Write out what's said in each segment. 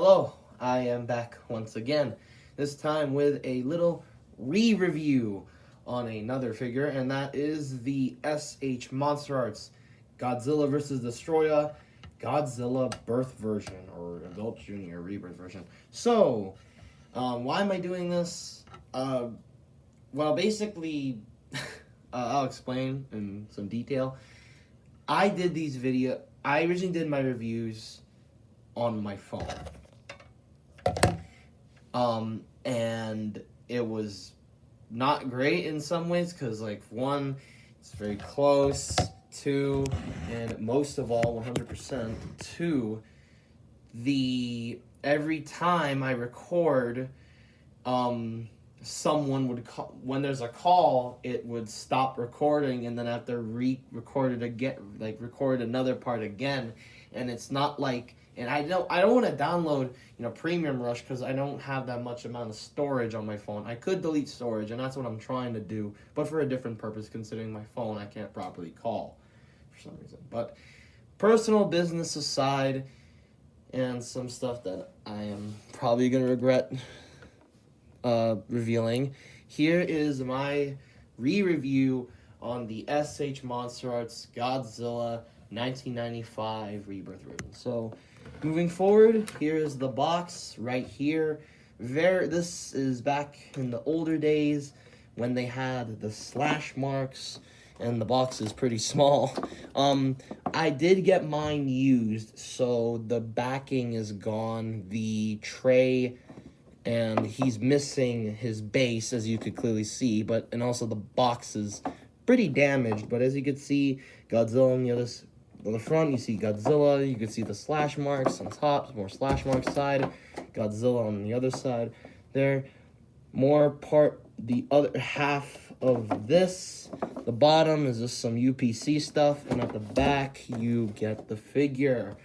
Hello, I am back once again, this time with a little re-review on another figure, and that is the SH Monster Arts Godzilla vs. Destroyer Godzilla Birth version, or Adult Junior Rebirth version. So, why am I doing this? Well, basically, I'll explain in some detail. I originally did my reviews on my phone. And it was not great in some ways because, like, one, it's very close, two, and most of all, 100%, two, every time I record, someone would call, when there's a call, it would stop recording and then I have to re-record it again, like record another part again, and it's not like, and I don't want to download, Premium Rush because I don't have that much amount of storage on my phone. I could delete storage, and that's what I'm trying to do, but for a different purpose, considering my phone I can't properly call for some reason. But personal business aside, and some stuff that I am probably going to regret revealing, here is my re-review on the SH Monster Arts Godzilla 1995 Rebirth version. So, moving forward, here is the box right here. This is back in the older days when they had the slash marks, and the box is pretty small. I did get mine used, so the backing is gone. The tray, and he's missing his base, as you could clearly see, and also the box is pretty damaged. But as you can see, Godzilla on the front, you see Godzilla. You can see the slash marks on top, more slash marks side. Godzilla on the other side there. The other half of this. The bottom is just some UPC stuff, and at the back, you get the figure.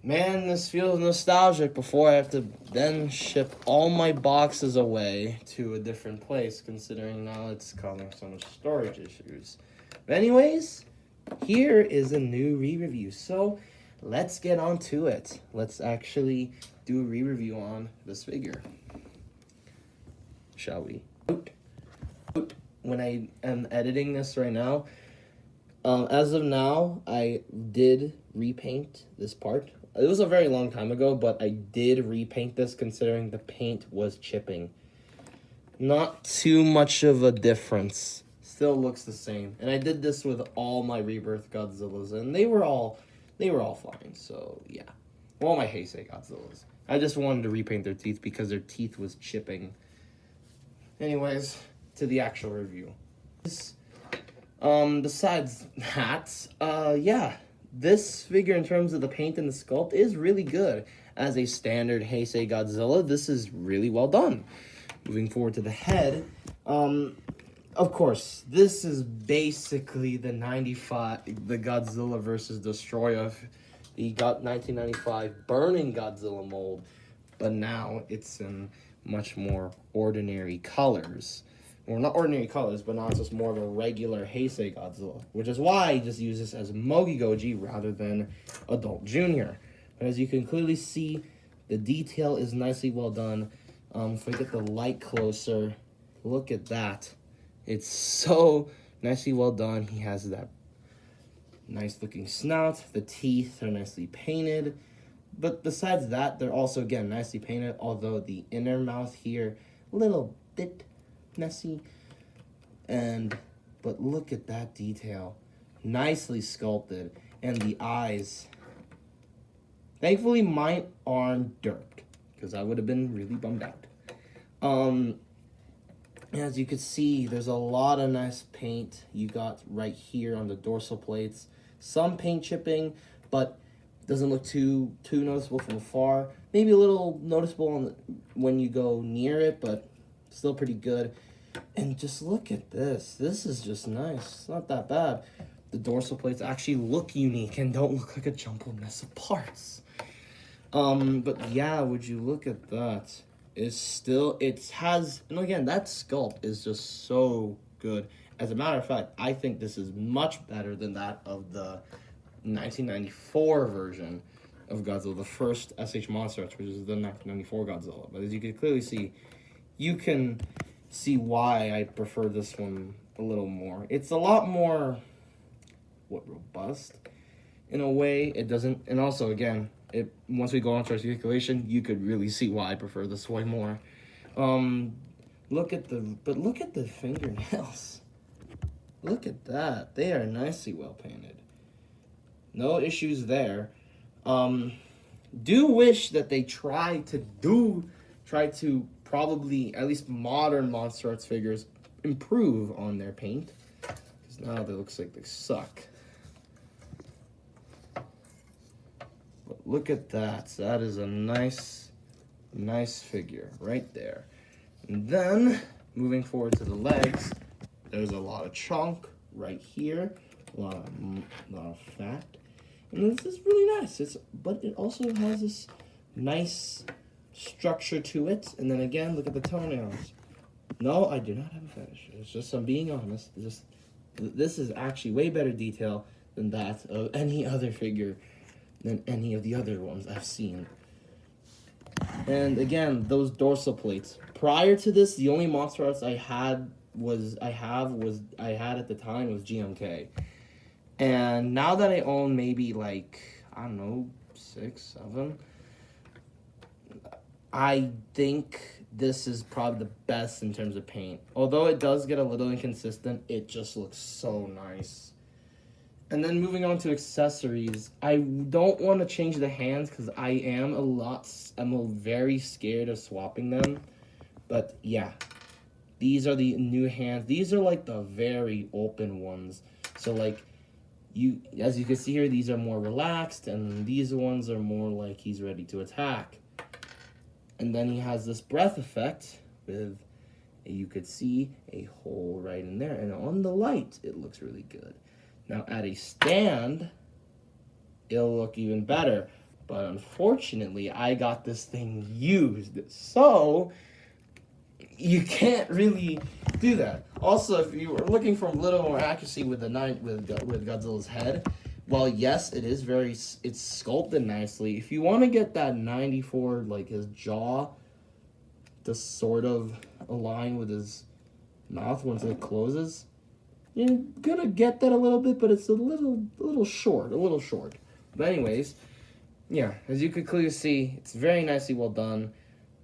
Man, this feels nostalgic before I have to then ship all my boxes away to a different place, considering now it's causing so much storage issues. But anyways, here is a new re-review. So let's get on to it. Let's actually do a re-review on this figure. Shall we? When I am editing this right now, as of now, I did repaint this part. It was a very long time ago, but I did repaint this considering the paint was chipping. Not too much of a difference. Still looks the same. And I did this with all my Rebirth Godzillas, and they were all fine. So, yeah. All my Heisei Godzillas. I just wanted to repaint their teeth because their teeth was chipping. Anyways, to the actual review. Besides that, yeah. This figure, in terms of the paint and the sculpt, is really good. As a standard Heisei Godzilla, this is really well done. Moving forward to the head, of course, this is basically the Godzilla vs. Destroyer, the 1995 Burning Godzilla mold, but now it's in much more ordinary colors. Well, not ordinary colors, but now it's just more of a regular Heisei Godzilla, which is why I just use this as Mogi Goji rather than Adult Junior. But as you can clearly see, the detail is nicely well done. If I get the light closer, look at that. It's so nicely well done. He has that nice looking snout. The teeth are nicely painted. But besides that, they're also, again, nicely painted, although the inner mouth here, a little bit messy. But look at that detail. Nicely sculpted. And the eyes. Thankfully, mine aren't derped, because I would have been really bummed out. As you can see, there's a lot of nice paint you got right here on the dorsal plates. Some paint chipping, but doesn't look too noticeable from afar. Maybe a little noticeable when you go near it, but still pretty good. And just look at this. This is just nice. It's not that bad. The dorsal plates actually look unique and don't look like a jumbled mess of parts. But yeah, would you look at that? And again, that sculpt is just so good. As a matter of fact, I think this is much better than that of the 1994 version of Godzilla, the first SH Monster Arts, which is the 1994 Godzilla. But as you can clearly see, you can see why I prefer this one a little more. It's a lot more, robust in a way. It doesn't, and also again, once we go on to articulation, you could really see why I prefer this way more. Look at the fingernails. Look at that. They are nicely well painted. No issues there. Do wish that they try to probably, at least modern Monster Arts figures, improve on their paint. Because now they looks like they suck. But look at that. That is a nice figure right there. And then, moving forward to the legs, there's a lot of chunk right here. A lot of fat. And this is really nice. But it also has this nice structure to it. And then again, look at the toenails. No, I do not have a fetish. It's just, I'm being honest. This is actually way better detail than that of any other figure, than any of the other ones I've seen. And again, those dorsal plates. Prior to this, the only Monster Arts I had at the time was GMK. And now that I own maybe like, I don't know, 6, 7, I think this is probably the best in terms of paint. Although it does get a little inconsistent, it just looks so nice. And then moving on to accessories, I don't want to change the hands because I'm very scared of swapping them. But yeah, these are the new hands. These are like the very open ones. So like, as you can see here, these are more relaxed, and these ones are more like he's ready to attack. And then he has this breath effect with, you could see a hole right in there, and on the light, it looks really good. Now at a stand, it'll look even better, but unfortunately, I got this thing used, so you can't really do that. Also, if you were looking for a little more accuracy with Godzilla's head, well, yes, it's sculpted nicely. If you want to get that 94, like his jaw, to sort of align with his mouth once it closes, you're gonna get that a little bit, but it's a little short. But anyways, yeah, as you can clearly see, it's very nicely well done.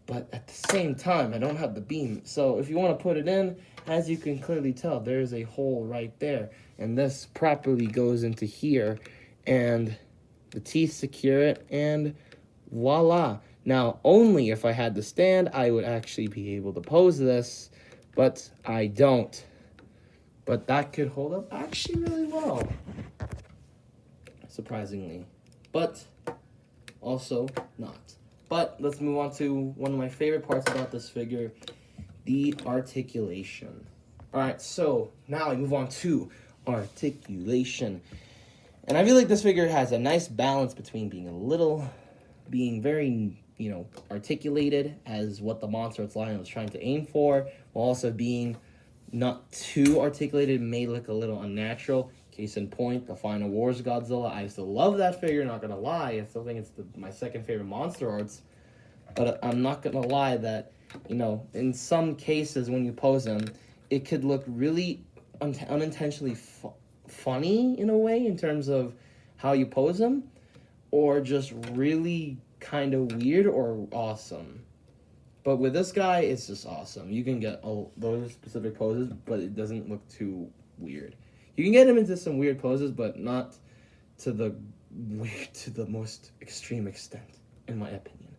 But at the same time, I don't have the beam. So if you want to put it in, as you can clearly tell, there's a hole right there. And this properly goes into here. And the teeth secure it. And voila. Now, only if I had the stand, I would actually be able to pose this. But I don't. But that could hold up actually really well. Surprisingly. But also not. But let's move on to one of my favorite parts about this figure, the articulation. Alright, so now we move on to articulation. And I feel like this figure has a nice balance between being very, articulated as what the Monster Arts line was trying to aim for, while also being not too articulated, may look a little unnatural. Case in point, the Final Wars Godzilla. I still love that figure, not gonna lie. I still think it's my second favorite Monster Arts. But I'm not gonna lie that, in some cases when you pose him, it could look really unintentionally funny in a way in terms of how you pose him, or just really kind of weird or awesome. But with this guy, it's just awesome. You can get those specific poses, but it doesn't look too weird. You can get him into some weird poses, but not to the most extreme extent, in my opinion.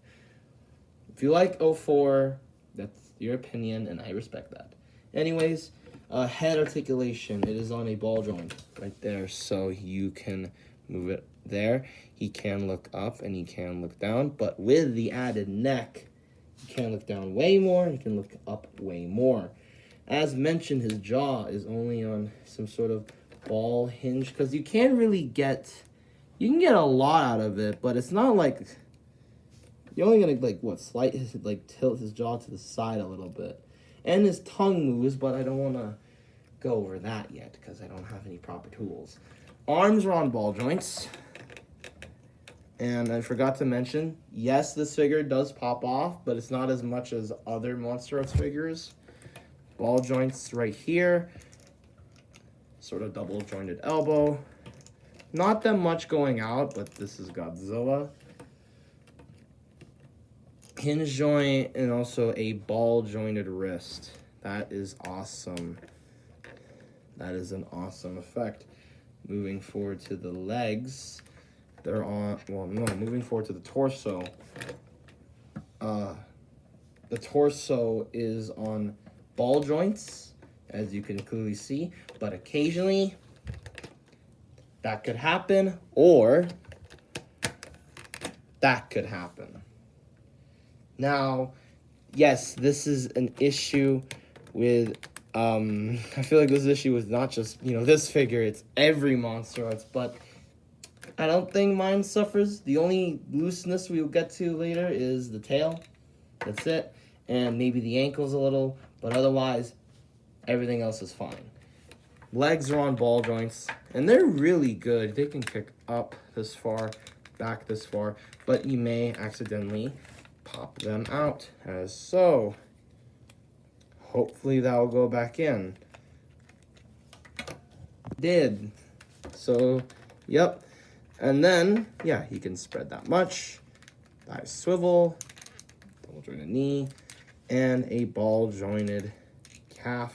If you like 04, that's your opinion, and I respect that. Anyways, head articulation. It is on a ball joint right there, so you can move it there. He can look up and he can look down, but with the added neck, he can look down way more, he can look up way more. As mentioned, his jaw is only on some sort of ball hinge, because you can get a lot out of it, but it's not like, you're only gonna tilt his jaw to the side a little bit. And his tongue moves, but I don't want to go over that yet, because I don't have any proper tools. Arms are on ball joints. And I forgot to mention, yes, this figure does pop off, but it's not as much as other Monster Arts figures. Ball joints right here. Sort of double jointed elbow. Not that much going out, but this is Godzilla. Hinge joint and also a ball jointed wrist. That is awesome. That is an awesome effect. Moving forward to the legs. They're on, well, no, moving forward to the torso. The torso is on ball joints, as you can clearly see, but occasionally that could happen, or that could happen. Now, yes, this is an issue with, I feel like this issue is not just, this figure, it's every Monster Arts, but I don't think mine suffers. The only looseness we'll get to later is the tail. That's it. And maybe the ankles a little, but otherwise, everything else is fine. Legs are on ball joints, and they're really good. They can kick up this far, back this far, but you may accidentally pop them out, as so. Hopefully that will go back in. Did. So, yep. And then, yeah, he can spread that much. Thigh swivel, double jointed knee, and a ball jointed calf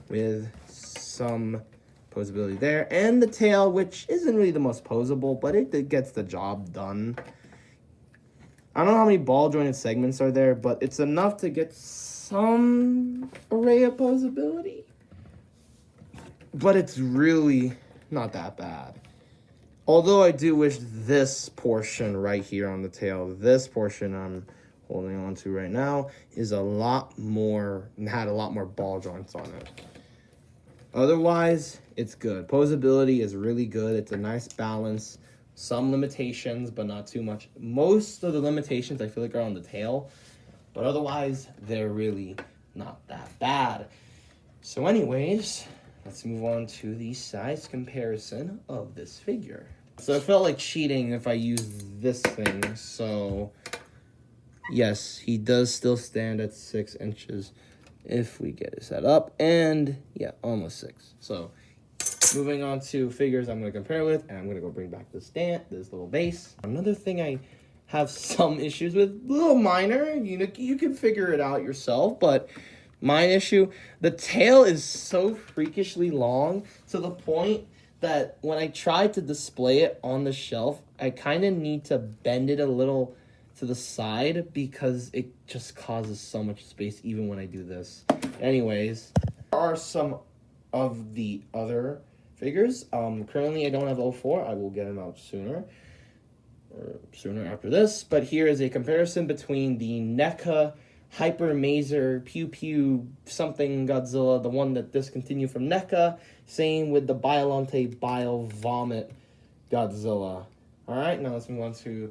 with some posability there. And the tail, which isn't really the most posable, but it gets the job done. I don't know how many ball jointed segments are there, but it's enough to get some array of posability. But it's really not that bad. Although I do wish this portion right here on the tail, this portion I'm holding on to right now, is had a lot more ball joints on it. Otherwise, it's good. Posability is really good. It's a nice balance. Some limitations, but not too much. Most of the limitations I feel like are on the tail, but otherwise, they're really not that bad. So anyways, let's move on to the size comparison of this figure. So it felt like cheating if I used this thing. So yes, he does still stand at 6 inches if we get it set up. And yeah, almost 6. So moving on to figures I'm going to compare with, and I'm going to go bring back this little base. Another thing I have some issues with, little minor, you can figure it out yourself, but my issue, the tail is so freakishly long to the point that when I try to display it on the shelf, I kind of need to bend it a little to the side because it just causes so much space even when I do this. Anyways, there are some of the other figures. Currently I don't have 04. I will get them out sooner after this. But here is a comparison between the NECA Hyper Mazer Pew Pew something Godzilla, the one that discontinued from NECA. Same with the Biolante Bio Vomit Godzilla. Alright, now let's move on to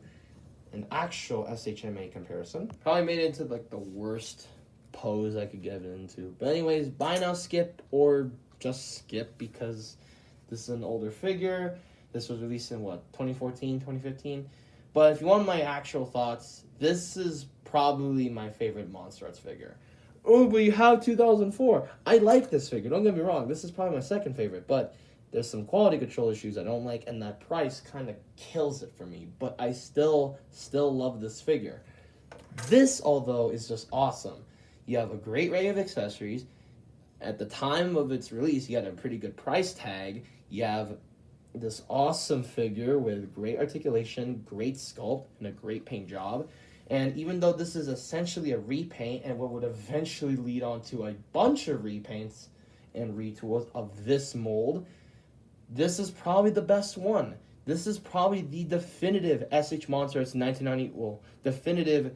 an actual SHMA comparison. Probably made it into like the worst pose I could get it into. But anyways, buy now, skip, or just skip because this is an older figure. This was released in 2014, 2015? But if you want my actual thoughts, this is probably my favorite Monster Arts figure. Oh, but you have 2004. I like this figure, don't get me wrong. This is probably my second favorite, but there's some quality control issues I don't like, and that price kind of kills it for me. But I still love this figure. This, although, is just awesome. You have a great array of accessories. At the time of its release, you had a pretty good price tag. You have this awesome figure with great articulation, great sculpt, and a great paint job. And even though this is essentially a repaint and what would eventually lead on to a bunch of repaints and retools of this mold, this is probably the best one. This is probably the definitive SH Monster Arts 1990, definitive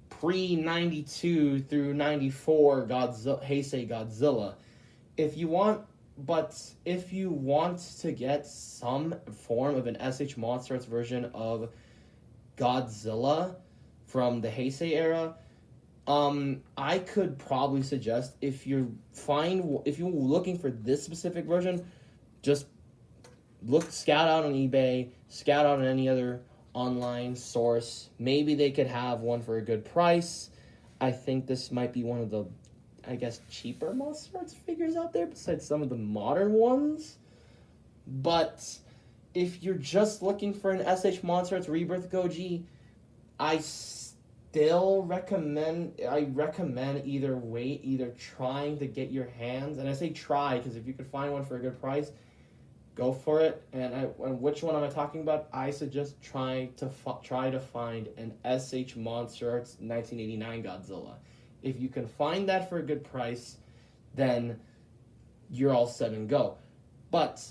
pre-92 through 94 Heisei Godzilla. If you want to get some form of an SH Monster Arts version of Godzilla from the Heisei era, I could probably suggest if you're looking for this specific version, just scout out on eBay, scout out on any other online source. Maybe they could have one for a good price. I think this might be one of the, I guess, cheaper Monster Arts figures out there besides some of the modern ones. But if you're just looking for an SH Monster Arts Rebirth Goji, I still recommend either trying to get your hands, and I say try because if you could find one for a good price, go for it. And which one am I talking about? I suggest try to find an SH Monster Arts 1989 Godzilla. If you can find that for a good price, then you're all set and go. But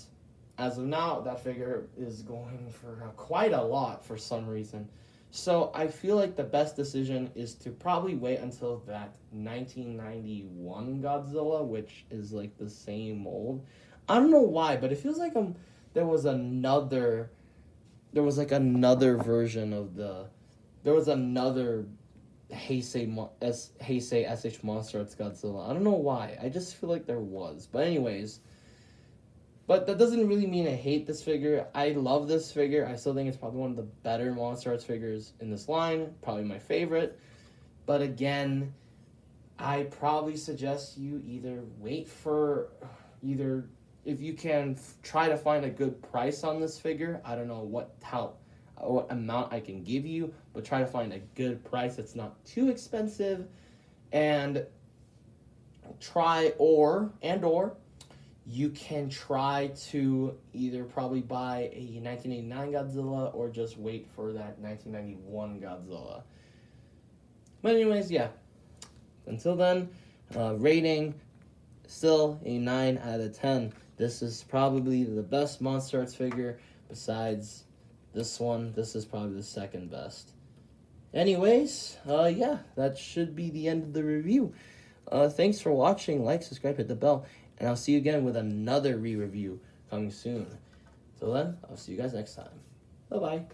as of now, that figure is going for quite a lot for some reason. So I feel like the best decision is to probably wait until that 1991 Godzilla, which is like the same mold. I don't know why, but it feels like there was another version of there was another Heisei SH Monster Arts Godzilla. I don't know why. I just feel like there was. But anyways, but that doesn't really mean I hate this figure. I love this figure. I still think it's probably one of the better Monster Arts figures in this line. Probably my favorite. But again, I probably suggest you if you can try to find a good price on this figure. I don't know what amount I can give you, but try to find a good price that's not too expensive, and you can try to either probably buy a 1989 Godzilla or just wait for that 1991 Godzilla. But anyways, yeah. Until then, rating still a 9 out of 10. This is probably the best Monster Arts figure besides this one. This is probably the second best. Anyways, yeah, that should be the end of the review. Thanks for watching. Like, subscribe, hit the bell, and I'll see you again with another re-review coming soon. Till then, I'll see you guys next time. Bye-bye.